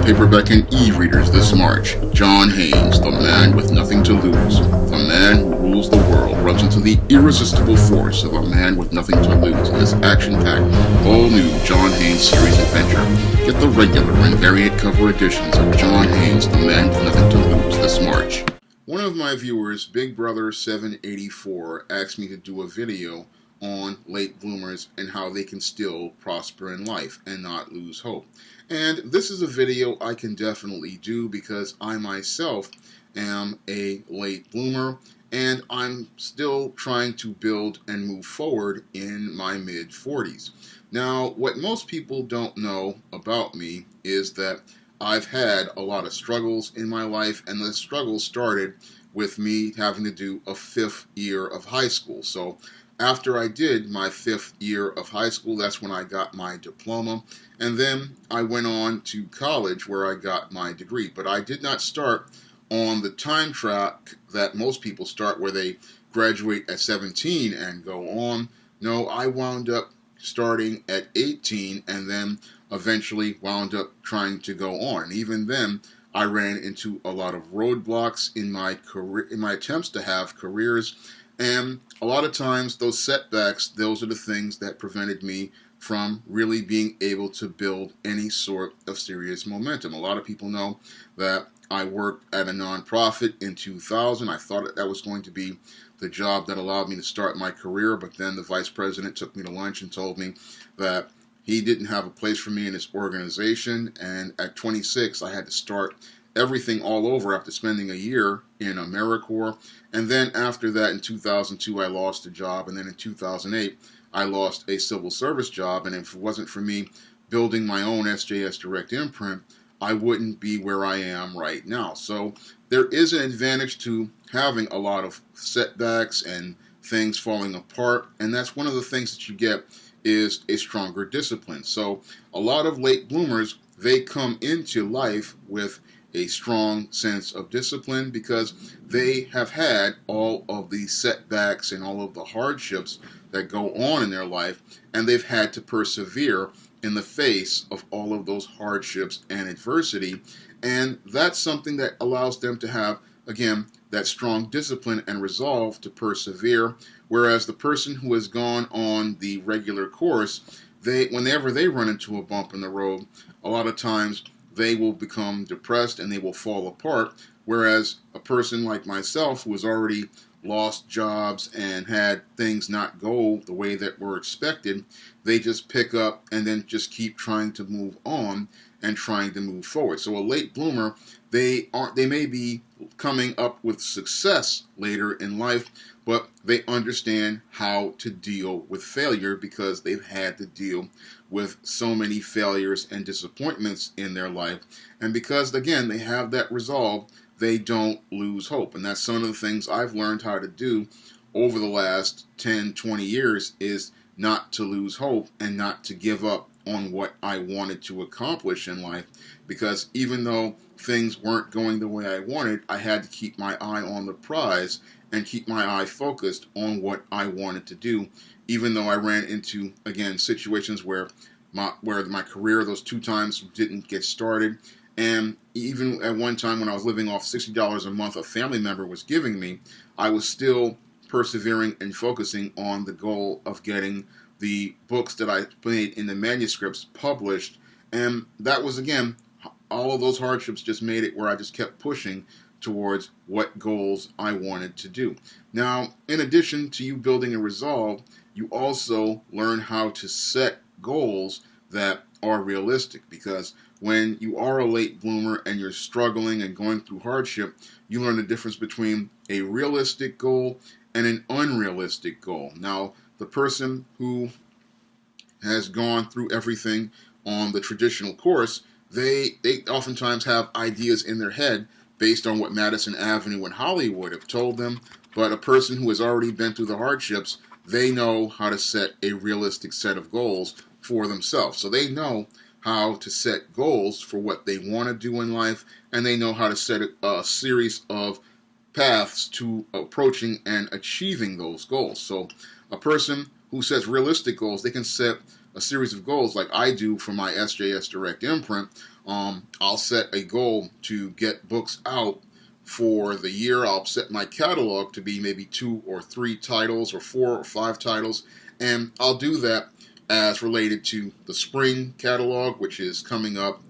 paperback and e-readers this March. John Haynes, the man with nothing to lose. The man who rules the world runs into the irresistible force of a man with nothing to lose in this action-packed, all-new John Haynes series adventure. Get the regular and variant cover editions of John Haynes, the man with nothing to lose this March. One of my viewers, Big Brother 784, asked me to do a video on late bloomers and how they can still prosper in life and not lose hope. And this is a video I can definitely do because I myself am a late bloomer and I'm still trying to build and move forward in my mid-40s. Now, what most people don't know about me is that I've had a lot of struggles in my life, and the struggles started with me having to do a 5th year of high school. So after I did my 5th year of high school, that's when I got my diploma. And then I went on to college where I got my degree. But I did not start on the time track that most people start, where they graduate at 17 and go on. No, I wound up starting at 18 and then eventually wound up trying to go on. And even then, I ran into a lot of roadblocks in my career, in my attempts to have careers. And a lot of times those setbacks, those are the things that prevented me from really being able to build any sort of serious momentum. A lot of people know that I worked at a nonprofit in 2000. I thought that was going to be the job that allowed me to start my career, but then the vice president took me to lunch and told me that he didn't have a place for me in his organization, and at 26 I had to start everything all over after spending a year in AmeriCorps. And then after that, in 2002, I lost a job, and then in 2008 I lost a civil service job. And if it wasn't for me building my own SJS Direct imprint, I wouldn't be where I am right now. So there is an advantage to having a lot of setbacks and things falling apart, and that's one of the things that you get is a stronger discipline. So a lot of late bloomers, they come into life with a strong sense of discipline because they have had all of the setbacks and all of the hardships that go on in their life, and they've had to persevere in the face of all of those hardships and adversity. And that's something that allows them to have, again, that strong discipline and resolve to persevere. Whereas the person who has gone on the regular course, whenever they run into a bump in the road, a lot of times they will become depressed and they will fall apart. Whereas a person like myself, who has already lost jobs and had things not go the way that were expected, they just pick up and then just keep trying to move on and trying to move forward. So a late bloomer, they may be coming up with success later in life, but they understand how to deal with failure because they've had to deal with so many failures and disappointments in their life. And because, again, they have that resolve, they don't lose hope. And that's some of the things I've learned how to do over the last 10, 20 years, is not to lose hope and not to give up on what I wanted to accomplish in life. Because even though things weren't going the way I wanted, I had to keep my eye on the prize and keep my eye focused on what I wanted to do. Even though I ran into, again, situations where my career, those 2 times, didn't get started. And even at one time when I was living off $60 a month a family member was giving me, I was still persevering and focusing on the goal of getting the books that I made in the manuscripts published. And that was, again, all of those hardships just made it where I just kept pushing towards what goals I wanted to do. Now, in addition to you building a resolve, you also learn how to set goals that are realistic, because when you are a late bloomer and you're struggling and going through hardship, you learn the difference between a realistic goal and an unrealistic goal. Now, the person who has gone through everything on the traditional course, they oftentimes have ideas in their head based on what Madison Avenue and Hollywood have told them. But a person who has already been through the hardships, they know how to set a realistic set of goals for themselves. So they know how to set goals for what they want to do in life, and they know how to set a series of paths to approaching and achieving those goals. So a person who sets realistic goals, they can set a series of goals like I do for my SJS Direct imprint I'll set a goal to get books out for the year. I'll set my catalog to be maybe 2 or 3 titles or 4 or 5 titles, and I'll do that as related to the spring catalog, which is coming up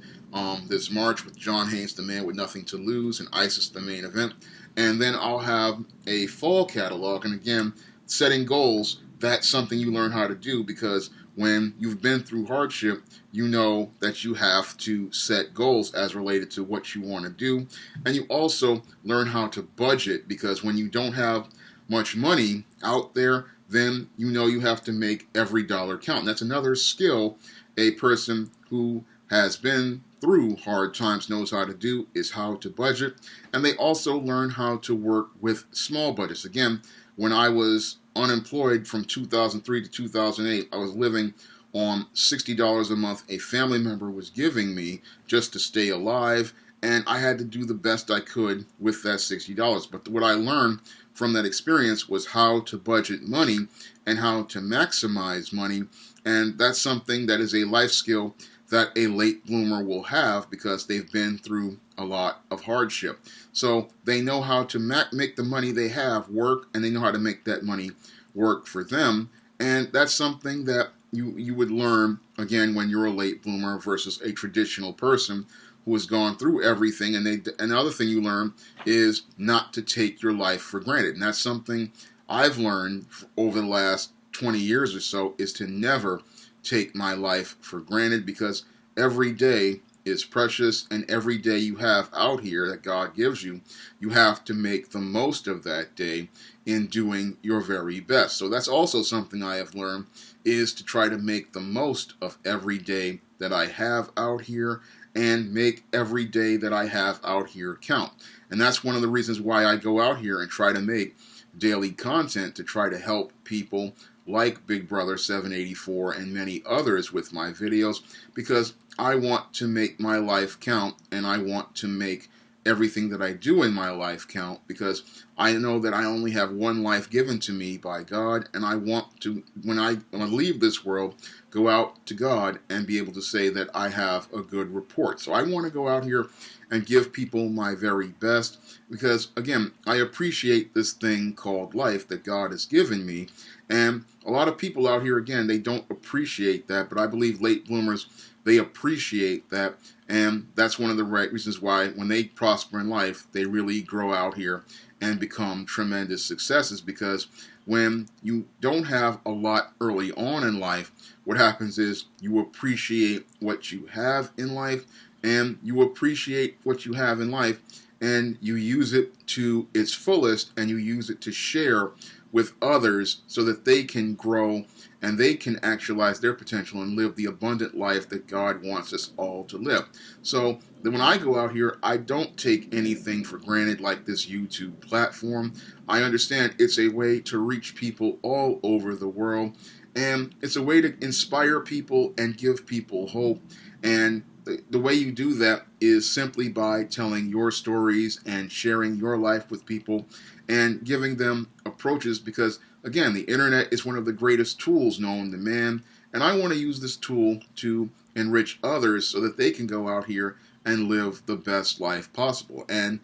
this March with John Haynes, the Man with Nothing to Lose, and ISIS, the main event. And then I'll have a fall catalog, and again, setting goals, that's something you learn how to do, because when you've been through hardship, you know that you have to set goals as related to what you want to do. And you also learn how to budget, because when you don't have much money out there, then you know you have to make every dollar count. And that's another skill a person who has been through hard times knows how to do, is how to budget. And they also learn how to work with small budgets. Again, when I was unemployed from 2003 to 2008, I was living on $60 a month a family member was giving me just to stay alive, and I had to do the best I could with that $60. But what I learned from that experience was how to budget money and how to maximize money, and that's something that is a life skill that a late bloomer will have, because they've been through a lot of hardship. So they know how to make the money they have work, and they know how to make that money work for them. And that's something that you would learn, again, when you're a late bloomer versus a traditional person who has gone through everything. And the other thing you learn is not to take your life for granted. And that's something I've learned over the last 20 years or so, is to never take my life for granted, because every day is precious, and every day you have out here that God gives you, you have to make the most of that day in doing your very best. So that's also something I have learned, is to try to make the most of every day that I have out here, and make every day that I have out here count. And that's one of the reasons why I go out here and try to make daily content, to try to help people like Big Brother 784 and many others with my videos, because I want to make my life count, and I want to make everything that I do in my life count, because I know that I only have one life given to me by God, and I want to, when I leave this world, go out to God and be able to say that I have a good report. So I want to go out here and give people my very best, because again, I appreciate this thing called life that God has given me. And a lot of people out here, again, they don't appreciate that, but I believe late bloomers, they appreciate that, and that's one of the right reasons why when they prosper in life, they really grow out here and become tremendous successes. Because when you don't have a lot early on in life, what happens is you appreciate what you have in life, and you appreciate what you have in life, and you use it to its fullest, and you use it to share with others so that they can grow and they can actualize their potential and live the abundant life that God wants us all to live. So that when I go out here, I don't take anything for granted, like this YouTube platform. I understand it's a way to reach people all over the world, and it's a way to inspire people and give people hope. And the way you do that is simply by telling your stories and sharing your life with people and giving them approaches, because again, the internet is one of the greatest tools known to man, and I want to use this tool to enrich others so that they can go out here and live the best life possible. And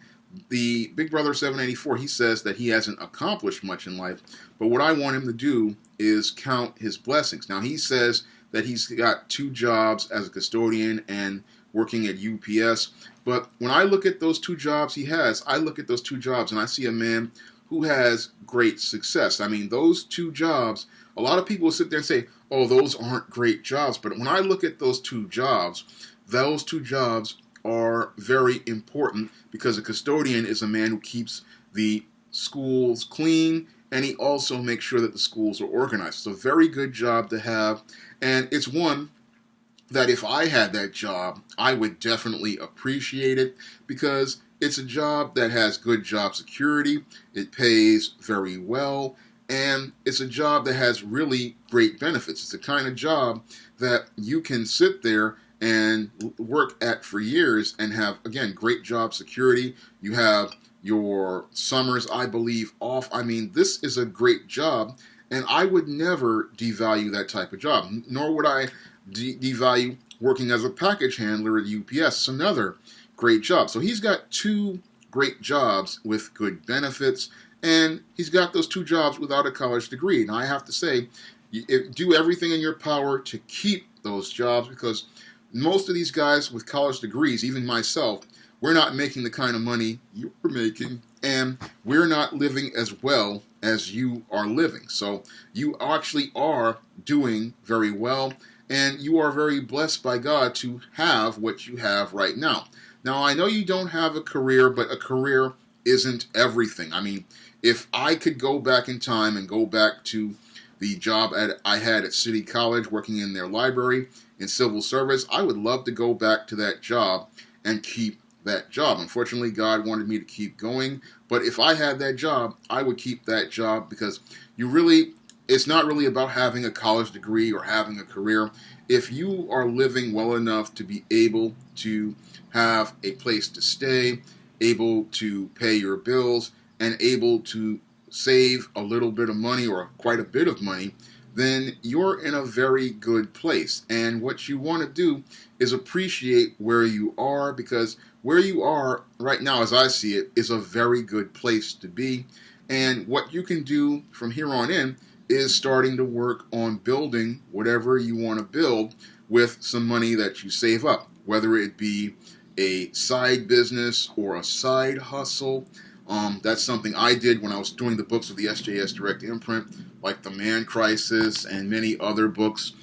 the Big Brother 784, he says that he hasn't accomplished much in life, but what I want him to do is count his blessings. Now, he says that he's got 2 jobs as a custodian and working at UPS. But when I look at those 2 jobs he has, I look at those 2 jobs and I see a man who has great success. I mean, those 2 jobs, a lot of people sit there and say, oh, those aren't great jobs. But when I look at those 2 jobs are very important, because a custodian is a man who keeps the schools clean, and he also makes sure that the schools are organized. It's a very good job to have, and it's one that if I had that job, I would definitely appreciate it, because it's a job that has good job security, it pays very well, and it's a job that has really great benefits. It's the kind of job that you can sit there and work at for years and have, again, great job security. You have your summers, I believe, off. I mean, this is a great job, and I would never devalue that type of job, nor would I devalue working as a package handler at UPS. It's another great job. So he's got two great jobs with good benefits, and he's got those two jobs without a college degree. And I have to say, do everything in your power to keep those jobs, because most of these guys with college degrees, even myself, we're not making the kind of money you're making, and we're not living as well as you are living. So you actually are doing very well, and you are very blessed by God to have what you have right now. Now, I know you don't have a career, but a career isn't everything. I mean, if I could go back in time and go back to the job I had at City College working in their library in civil service, I would love to go back to that job and keep that job. Unfortunately, God wanted me to keep going, but if I had that job, I would keep that job, because it's not really about having a college degree or having a career. If you are living well enough to be able to have a place to stay, able to pay your bills, and able to save a little bit of money or quite a bit of money, then you're in a very good place. And what you want to do is appreciate where you are, because where you are right now, as I see it, is a very good place to be. And what you can do from here on in is starting to work on building whatever you want to build with some money that you save up, whether it be a side business or a side hustle. That's something I did when I was doing the books of the SJS Direct Imprint, like The Man Crisis and many other books,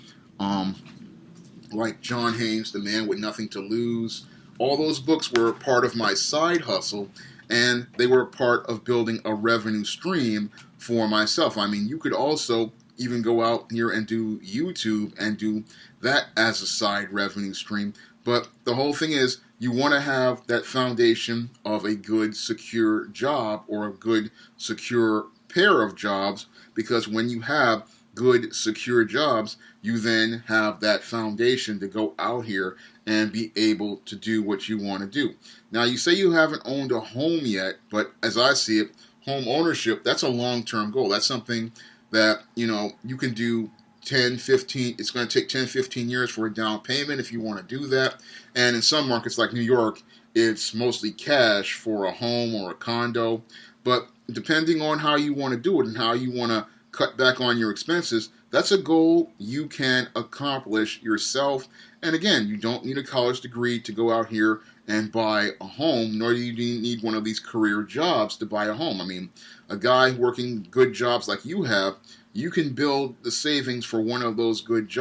like John Haynes, The Man with Nothing to Lose. All those books were part of my side hustle, and they were part of building a revenue stream for myself. I mean, you could also even go out here and do YouTube and do that as a side revenue stream. But the whole thing is, you want to have that foundation of a good, secure job or a good, secure pair of jobs, because when you have good, secure jobs, you then have that foundation to go out here and be able to do what you want to do. Now, you say you haven't owned a home yet, but as I see it, home ownership, that's a long-term goal. That's something that, you can do 10, 15, it's going to take 10, 15 years for a down payment if you want to do that. And in some markets like New York, it's mostly cash for a home or a condo. But depending on how you want to do it and how you want to cut back on your expenses, that's a goal you can accomplish yourself. And again, you don't need a college degree to go out here and buy a home, nor do you need one of these career jobs to buy a home. I mean, a guy working good jobs like you have, you can build the savings for one of those good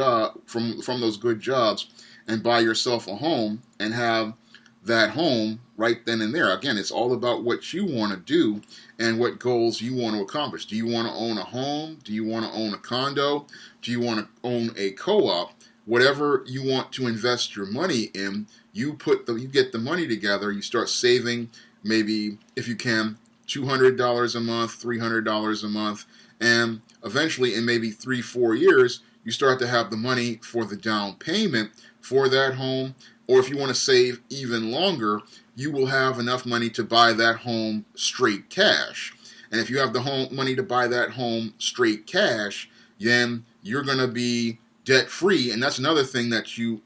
from those good jobs and buy yourself a home and have that home right then and there. Again, it's all about what you want to do and what goals you want to accomplish. Do you want to own a home? Do you want to own a condo? Do you want to own a co-op? Whatever you want to invest your money in, you get the money together, you start saving, maybe if you can, $200 a month, $300 a month, and eventually in maybe 3-4 years, you start to have the money for the down payment for that home. Or if you want to save even longer, you will have enough money to buy that home straight cash. And if you have the money to buy that home straight cash, then you're going to be debt free. And that's another thing that you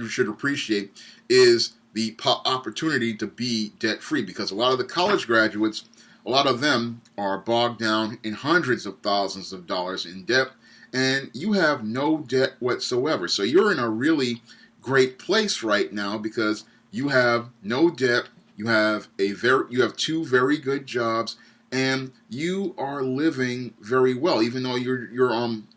should appreciate, is the opportunity to be debt free, because a lot of the college graduates, a lot of them are bogged down in hundreds of thousands of dollars in debt, and you have no debt whatsoever. So you're in a really great place right now, because you have no debt, you have two very good jobs, and you are living very well. Even though you're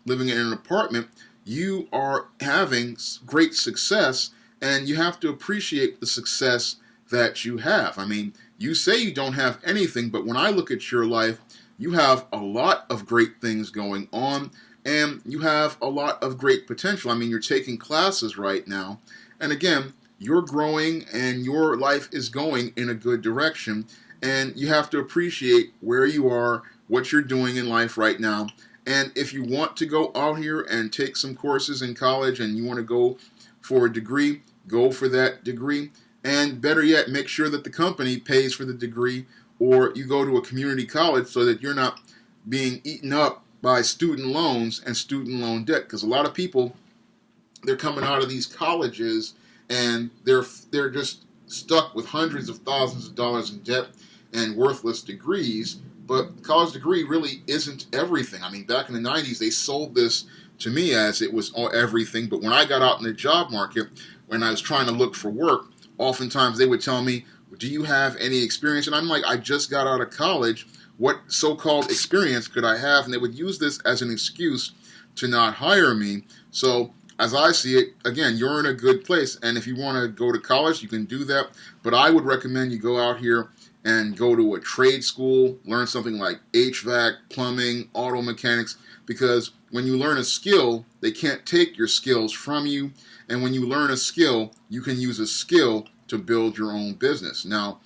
living in an apartment, you are having great success, and you have to appreciate the success that you have. I mean, you say you don't have anything, but when I look at your life, you have a lot of great things going on, and you have a lot of great potential. I mean, you're taking classes right now, and again, you're growing and your life is going in a good direction, and you have to appreciate where you are, what you're doing in life right now. And if you want to go out here and take some courses in college and you want to go for a degree, go for that degree. And better yet, make sure that the company pays for the degree, or you go to a community college so that you're not being eaten up by student loans and student loan debt. Because a lot of people they're coming out of these colleges and they're just stuck with hundreds of thousands of dollars in debt and worthless degrees. But college degree really isn't everything. I mean, back in the 90s, they sold this to me as it was all everything. But when I got out in the job market, when I was trying to look for work, oftentimes they would tell me, do you have any experience? And I'm like, I just got out of college. What so-called experience could I have? And they would use this as an excuse to not hire me. So as I see it, again, you're in a good place. And if you want to go to college, you can do that. But I would recommend you go out here and go to a trade school, learn something like HVAC, plumbing, auto mechanics, because when you learn a skill, they can't take your skills from you. And when you learn a skill, you can use a skill to build your own business. Now,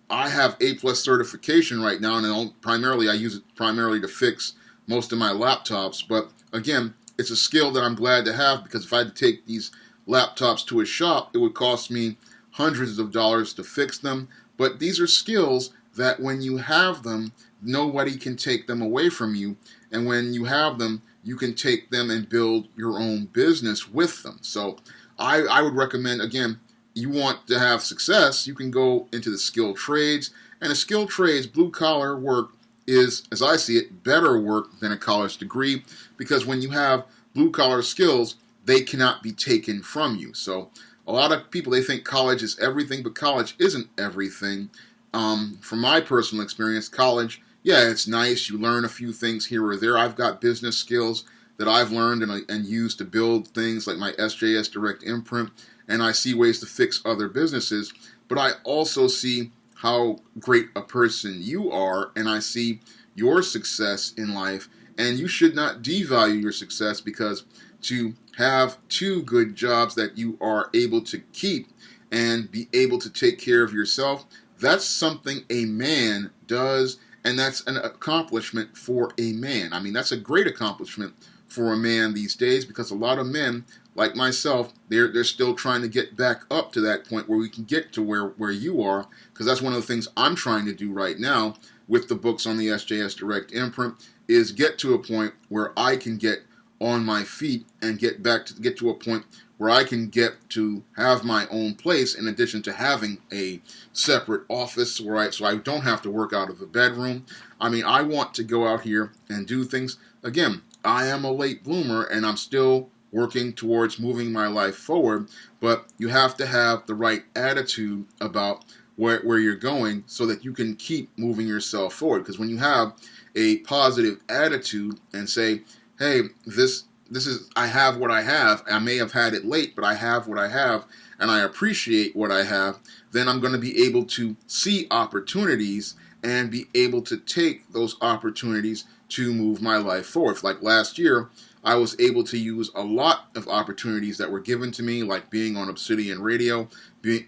I have A+ certification right now, and I use it primarily to fix most of my laptops. But again, it's a skill that I'm glad to have, because if I had to take these laptops to a shop, it would cost me hundreds of dollars to fix them. But these are skills that when you have them, nobody can take them away from you. And when you have them, you can take them and build your own business with them. So I would recommend, again, you want to have success, you can go into the skilled trades. And the skilled trades, blue-collar work, is, as I see it, better work than a college degree, because when you have blue-collar skills, they cannot be taken from you. So a lot of people, they think college is everything, but college isn't everything. From my personal experience, college, yeah, it's nice. You learn a few things here or there. I've got business skills that I've learned and used to build things like my SJS Direct Imprint, and I see ways to fix other businesses. But I also see how great a person you are, and I see your success in life, and you should not devalue your success, because to have two good jobs that you are able to keep and be able to take care of yourself, that's something a man does, and that's an accomplishment for a man. I mean, that's a great accomplishment for a man these days, because a lot of men, like myself, they're still trying to get back up to that point where we can get to where you are, because that's one of the things I'm trying to do right now with the books on the SJS Direct Imprint, is get to a point where I can get on my feet and get to a point where I can get to have my own place, in addition to having a separate office so I don't have to work out of a bedroom. I mean, I want to go out here and do things. Again, I am a late bloomer, and I'm still working towards moving my life forward, but you have to have the right attitude about where you're going so that you can keep moving yourself forward. Because when you have a positive attitude and say, hey, this is, I have what I have, I may have had it late, but I have what I have, and I appreciate what I have, then I'm going to be able to see opportunities and be able to take those opportunities to move my life forward. Like last year, I was able to use a lot of opportunities that were given to me, like being on Obsidian Radio,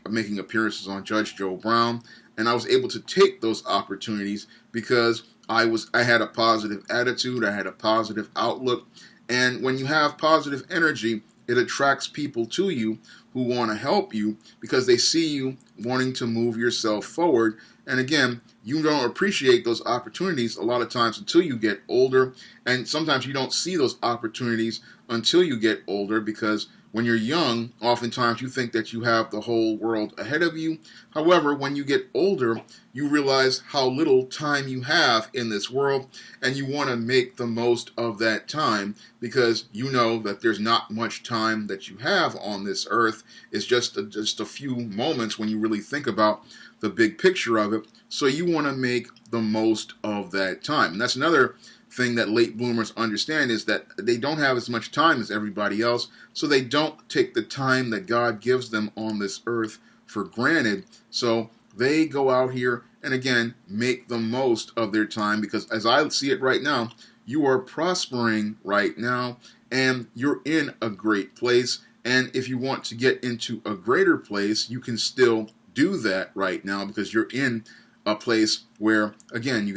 making appearances on Judge Joe Brown, and I was able to take those opportunities because I had a positive attitude, I had a positive outlook, and when you have positive energy, it attracts people to you who want to help you because they see you wanting to move yourself forward. And again, you don't appreciate those opportunities a lot of times until you get older, and sometimes you don't see those opportunities until you get older, because when you're young, oftentimes you think that you have the whole world ahead of you. However, when you get older, you realize how little time you have in this world, and you want to make the most of that time, because you know that there's not much time that you have on this earth. It's just a few moments when you really think about the big picture of it. So you want to make the most of that time. And that's another thing that late bloomers understand, is that they don't have as much time as everybody else, so they don't take the time that God gives them on this earth for granted. So they go out here and again make the most of their time, because as I see it right now, you are prospering right now and you're in a great place. And if you want to get into a greater place, you can still do that right now, because you're in a place where, again, you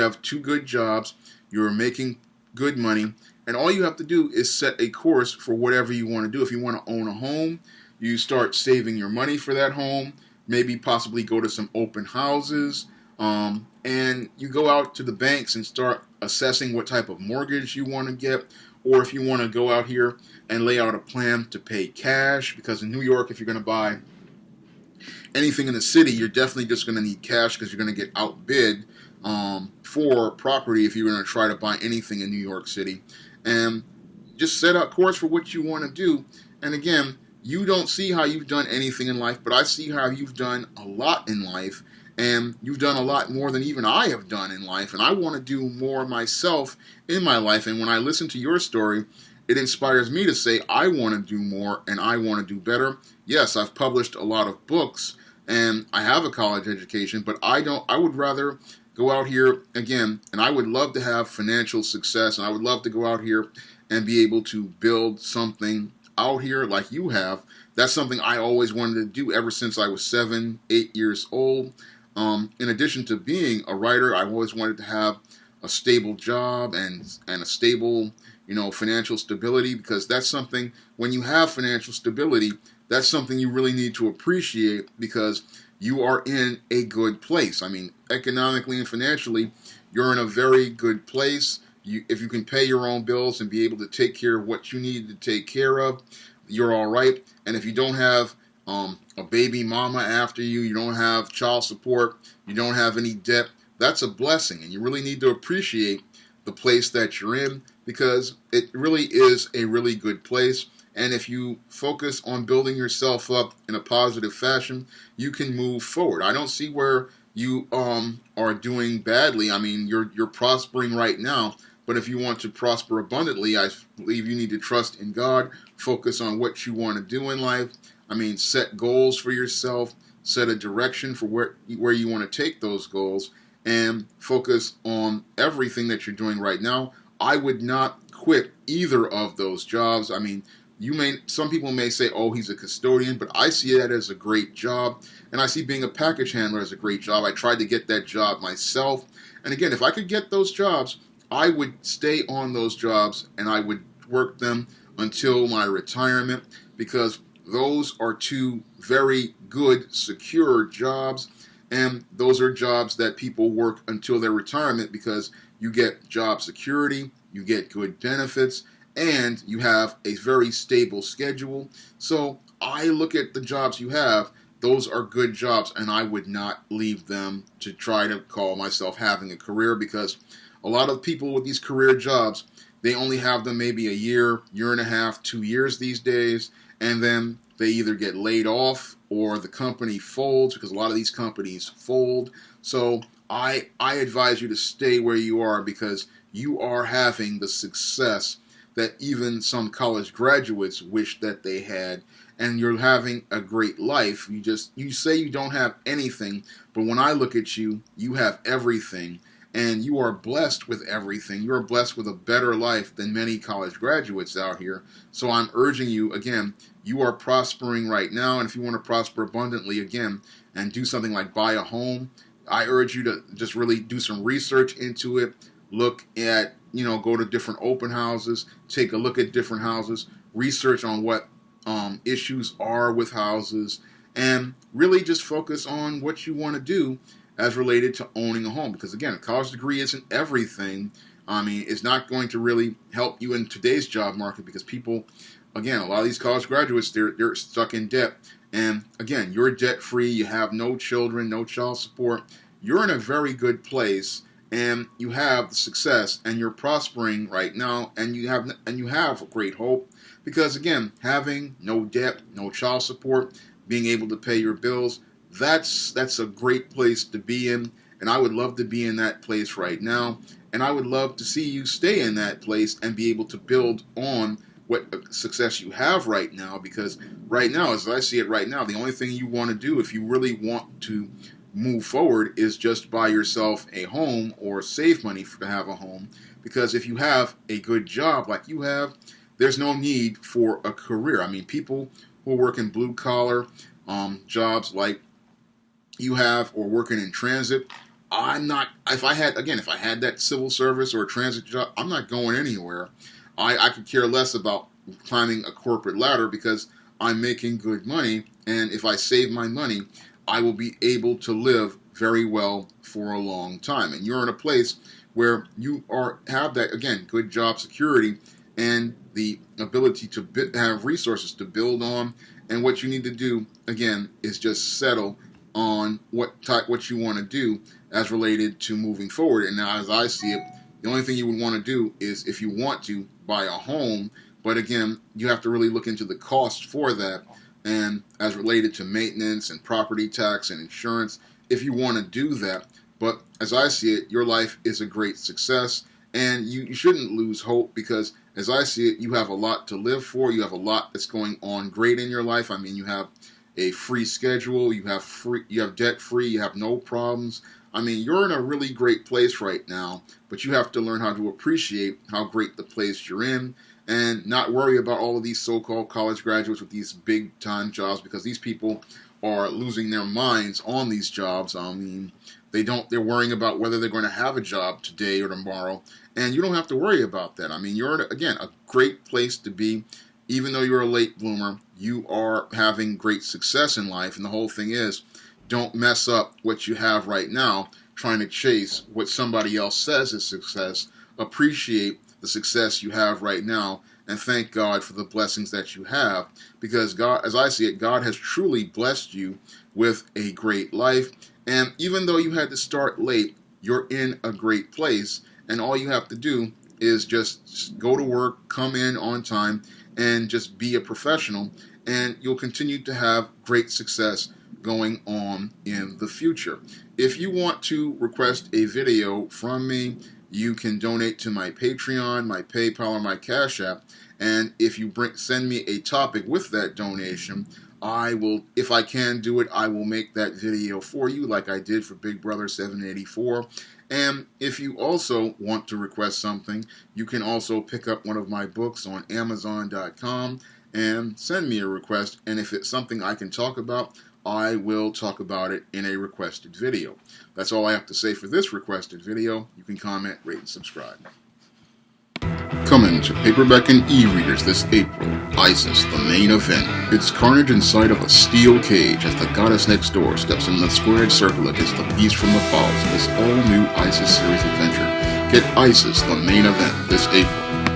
have two good jobs, you're making good money, and all you have to do is set a course for whatever you want to do. If you want to own a home, you start saving your money for that home, maybe possibly go to some open houses, and you go out to the banks and start assessing what type of mortgage you want to get, or if you want to go out here and lay out a plan to pay cash, because in New York, if you're going to buy anything in the city, you're definitely just going to need cash because you're going to get outbid for property if you're going to try to buy anything in New York City. And just set out course for what you want to do. And again, you don't see how you've done anything in life, but I see how you've done a lot in life. And you've done a lot more than even I have done in life. And I want to do more myself in my life. And when I listen to your story, it inspires me to say I want to do more and I want to do better. Yes, I've published a lot of books and I have a college education, but I would rather go out here again, and I would love to have financial success, and I would love to go out here and be able to build something out here like you have. That's something I always wanted to do ever since I was 7, 8 years old. In addition to being a writer, I always wanted to have a stable job and a stable, financial stability, because that's something, when you have financial stability, that's something you really need to appreciate because you are in a good place. I mean, economically and financially, you're in a very good place. If you can pay your own bills and be able to take care of what you need to take care of, you're all right. And if you don't have a baby mama after you, you don't have child support, you don't have any debt, that's a blessing. And you really need to appreciate the place that you're in because it really is a really good place. And if you focus on building yourself up in a positive fashion, you can move forward. I don't see where you are doing badly. I mean, you're prospering right now. But if you want to prosper abundantly, I believe you need to trust in God, focus on what you want to do in life. I mean, set goals for yourself, set a direction for where you want to take those goals, and focus on everything that you're doing right now. I would not quit either of those jobs. I mean, some people may say, oh, he's a custodian, but I see that as a great job, and I see being a package handler as a great job. I tried to get that job myself, and again, if I could get those jobs, I would stay on those jobs, and I would work them until my retirement, because those are two very good, secure jobs, and those are jobs that people work until their retirement because you get job security, you get good benefits, and you have a very stable schedule. So I look at the jobs you have, those are good jobs, and I would not leave them to try to call myself having a career, because a lot of people with these career jobs, they only have them maybe a year, year and a half, 2 years these days, and then they either get laid off or the company folds, because a lot of these companies fold. So I advise you to stay where you are because you are having the success that even some college graduates wish that they had, and you're having a great life. You say you don't have anything, but when I look at you, you have everything, and you are blessed with everything. You are blessed with a better life than many college graduates out here. So I'm urging you, again, you are prospering right now, and if you want to prosper abundantly again and do something like buy a home, I urge you to just really do some research into it. Look at, go to different open houses, take a look at different houses, research on what issues are with houses, and really just focus on what you want to do as related to owning a home. Because again, a college degree isn't everything. I mean, it's not going to really help you in today's job market because people, again, a lot of these college graduates, they're stuck in debt. And again, you're debt free, you have no children, no child support. You're in a very good place, and you have the success, and you're prospering right now, and you have great hope. Because again, having no debt, no child support, being able to pay your bills, that's a great place to be in, and I would love to be in that place right now, and I would love to see you stay in that place and be able to build on what success you have right now, because right now, as I see it right now, the only thing you want to do if you really want to move forward is just buy yourself a home or save money to have a home, because if you have a good job like you have, there's no need for a career. I mean, people who work in blue-collar jobs like you have, or working in transit, if I had that civil service or a transit job, I'm not going anywhere. I could care less about climbing a corporate ladder because I'm making good money, and if I save my money, I will be able to live very well for a long time. And you're in a place where you have that, again, good job security, and the ability to have resources to build on. And what you need to do, again, is just settle on what you want to do as related to moving forward. And now, as I see it, the only thing you would want to do is, if you want to, buy a home. But again, you have to really look into the cost for that, and as related to maintenance and property tax and insurance, if you want to do that. But as I see it, your life is a great success, and you shouldn't lose hope, because as I see it, you have a lot to live for. You have a lot that's going on great in your life. I mean, you have a free schedule, you have debt free, you have no problems. I mean, you're in a really great place right now, but you have to learn how to appreciate how great the place you're in, and not worry about all of these so-called college graduates with these big-time jobs, because these people are losing their minds on these jobs. I mean, they're worrying about whether they're going to have a job today or tomorrow, and you don't have to worry about that. I mean, you're in, again, a great place to be. Even though you're a late bloomer, you are having great success in life, and the whole thing is, don't mess up what you have right now trying to chase what somebody else says is success. Appreciate the success you have right now, and thank God for the blessings that you have, because God, as I see it, God has truly blessed you with a great life. And even though you had to start late, you're in a great place, and all you have to do is just go to work, come in on time, and just be a professional, and you'll continue to have great success going on in the future. If you want to request a video from me, you can donate to my Patreon, my PayPal, or my Cash App, and if you send me a topic with that donation, I will, if I can do it, I will make that video for you, like I did for Big Brother 784. And if you also want to request something, you can also pick up one of my books on Amazon.com and send me a request, and if it's something I can talk about, I will talk about it in a requested video. That's all I have to say for this requested video. You can comment, rate, and subscribe. Coming to paperback and e-readers this April, ISIS, the main event. It's carnage inside of a steel cage as the goddess next door steps in the squared circle against the beast from the falls in this all-new ISIS series adventure. Get ISIS, the main event this April.